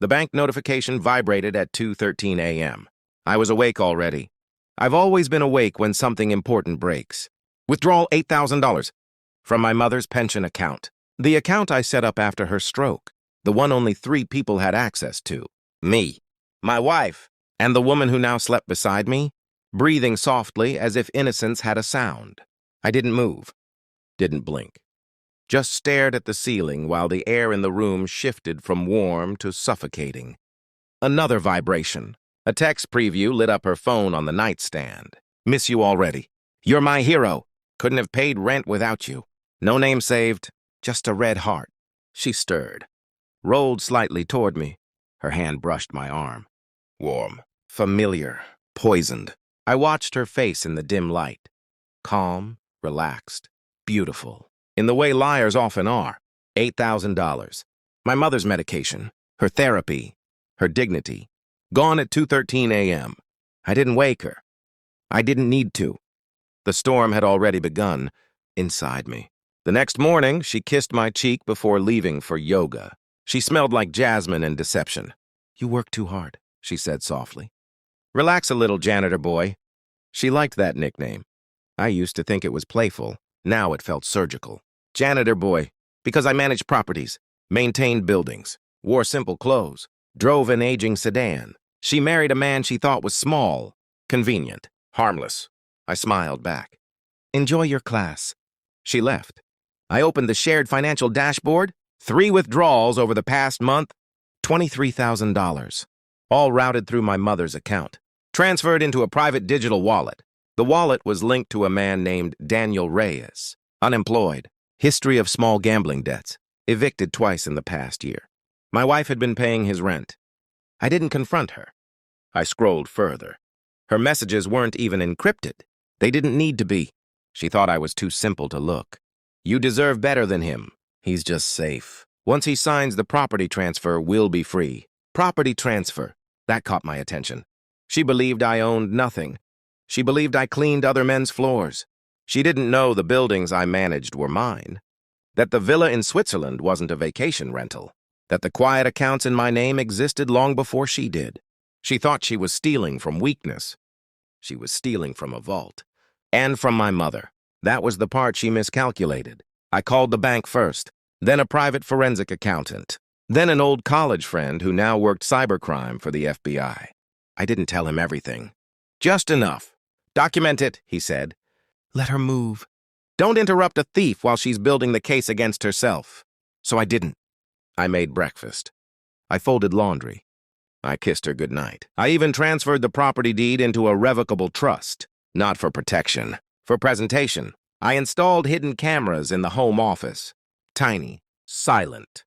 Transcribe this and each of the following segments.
The bank notification vibrated at 2:13 a.m. I was awake already. I've always been awake when something important breaks. Withdrawal $8,000 from my mother's pension account. The account I set up after her stroke. The one only 3 people had access to. Me, my wife, and the woman who now slept beside me, breathing softly as if innocence had a sound. I didn't move, didn't blink. Just stared at the ceiling while the air in the room shifted from warm to suffocating. Another vibration. A text preview lit up her phone on the nightstand. Miss you already. You're my hero. Couldn't have paid rent without you. No name saved, just a red heart. She stirred, rolled slightly toward me. Her hand brushed my arm. Warm, familiar, poisoned. I watched her face in the dim light. Calm, relaxed, beautiful. In the way liars often are. $8,000. My mother's medication, her therapy, her dignity. Gone at 2:13 a.m. I didn't wake her. I didn't need to. The storm had already begun inside me. The next morning, she kissed my cheek before leaving for yoga. She smelled like jasmine and deception. You work too hard, she said softly. Relax a little, janitor boy. She liked that nickname. I used to think it was playful. Now it felt surgical. Janitor boy, because I managed properties, maintained buildings, wore simple clothes, drove an aging sedan. She married a man she thought was small, convenient, harmless. I smiled back. Enjoy your class. She left. I opened the shared financial dashboard. 3 withdrawals over the past month, $23,000. All routed through my mother's account. Transferred into a private digital wallet. The wallet was linked to a man named Daniel Reyes. Unemployed. History of small gambling debts. Evicted twice in the past year. My wife had been paying his rent. I didn't confront her. I scrolled further. Her messages weren't even encrypted. They didn't need to be. She thought I was too simple to look. You deserve better than him. He's just safe. Once he signs the property transfer, we'll be free. Property transfer. That caught my attention. She believed I owned nothing. She believed I cleaned other men's floors. She didn't know the buildings I managed were mine. That the villa in Switzerland wasn't a vacation rental. That the quiet accounts in my name existed long before she did. She thought she was stealing from weakness. She was stealing from a vault. And from my mother. That was the part she miscalculated. I called the bank first, then a private forensic accountant, then an old college friend who now worked cybercrime for the FBI. I didn't tell him everything. Just enough. Document it, he said. Let her move. Don't interrupt a thief while she's building the case against herself. So I didn't. I made breakfast. I folded laundry. I kissed her goodnight. I even transferred the property deed into a revocable trust. Not for protection, for presentation. I installed hidden cameras in the home office. Tiny, silent,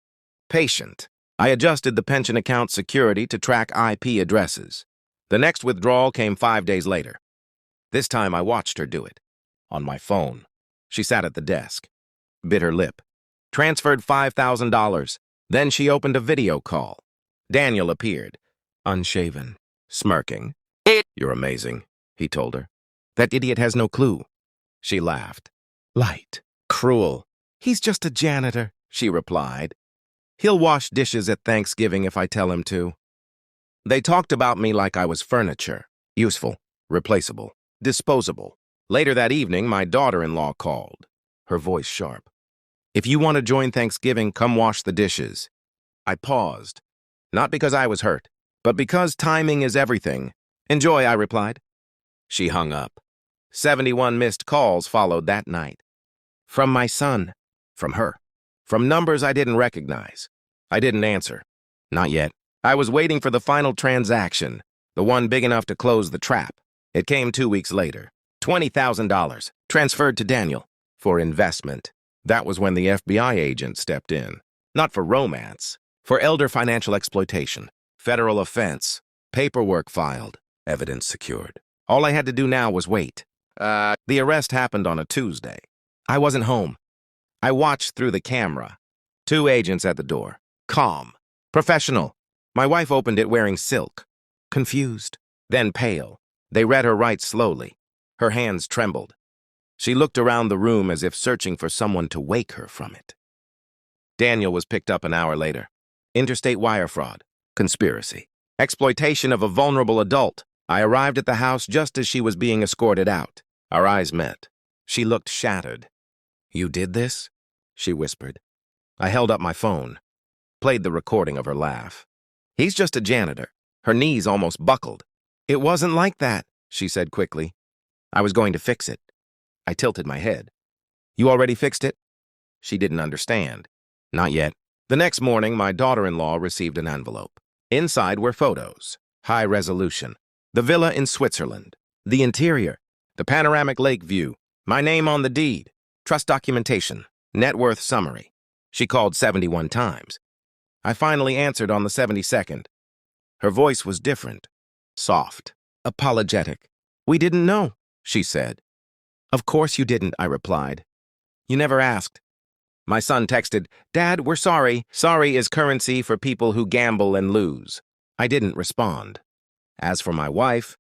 patient. I adjusted the pension account security to track IP addresses. The next withdrawal came 5 days later. This time I watched her do it. On my phone. She sat at the desk. Bit her lip. Transferred $5,000. Then she opened a video call. Daniel appeared. Unshaven. Smirking. You're amazing, he told her. That idiot has no clue. She laughed. Light. Cruel. He's just a janitor, she replied. He'll wash dishes at Thanksgiving if I tell him to. They talked about me like I was furniture. Useful, replaceable, disposable. Later that evening, my daughter-in-law called. Her voice sharp. If you want to join Thanksgiving, come wash the dishes. I paused. Not because I was hurt, but because timing is everything. Enjoy, I replied. She hung up. 71 missed calls followed that night. From my son. From her. From numbers I didn't recognize. I didn't answer. Not yet. I was waiting for the final transaction, the one big enough to close the trap. It came 2 weeks later. $20,000, transferred to Daniel, for investment. That was when the FBI agent stepped in. Not for romance, for elder financial exploitation. Federal offense. Paperwork filed. Evidence secured. All I had to do now was wait. The arrest happened on a Tuesday. I wasn't home. I watched through the camera. 2 agents at the door. Calm. Professional. My wife opened it wearing silk. Confused. Then pale. They read her rights slowly. Her hands trembled. She looked around the room as if searching for someone to wake her from it. Daniel was picked up an hour later. Interstate wire fraud. Conspiracy. Exploitation of a vulnerable adult. I arrived at the house just as she was being escorted out. Our eyes met. She looked shattered. "You did this?" she whispered. I held up my phone, played the recording of her laugh. "He's just a janitor." Her knees almost buckled. "It wasn't like that," she said quickly. "I was going to fix it." I tilted my head. "You already fixed it?" She didn't understand. "Not yet." The next morning, my daughter-in-law received an envelope. Inside were photos, high resolution. The villa in Switzerland, the interior, the panoramic lake view, my name on the deed, trust documentation, net worth summary. She called 71 times. I finally answered on the 72nd. Her voice was different, soft, apologetic. "We didn't know," she said. "Of course you didn't," I replied. "You never asked." My son texted, "Dad, we're sorry. Sorry is currency for people who gamble and lose." I didn't respond. As for my wife,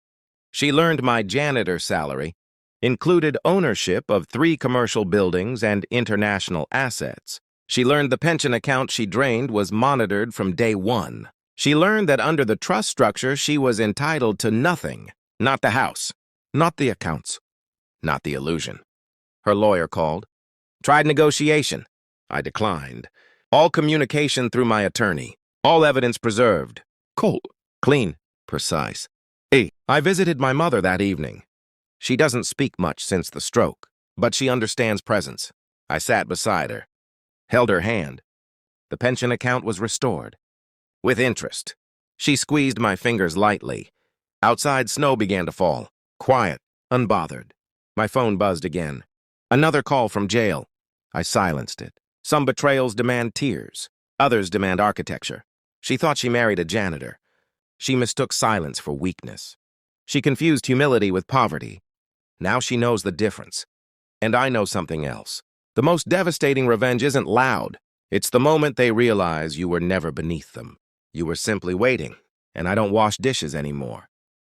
she learned my janitor salary included ownership of 3 commercial buildings and international assets. She learned the pension account she drained was monitored from day one. She learned that under the trust structure, she was entitled to nothing. Not the house, not the accounts, not the illusion. Her lawyer called. Tried negotiation. I declined. All communication through my attorney. All evidence preserved. Cold, clean, precise. I visited my mother that evening. She doesn't speak much since the stroke, but she understands presence. I sat beside her, held her hand. The pension account was restored. With interest. She squeezed my fingers lightly. Outside, snow began to fall. Quiet, unbothered. My phone buzzed again. Another call from jail. I silenced it. Some betrayals demand tears. Others demand architecture. She thought she married a janitor. She mistook silence for weakness. She confused humility with poverty. Now she knows the difference. And I know something else. The most devastating revenge isn't loud. It's the moment they realize you were never beneath them. You were simply waiting, and I don't wash dishes anymore.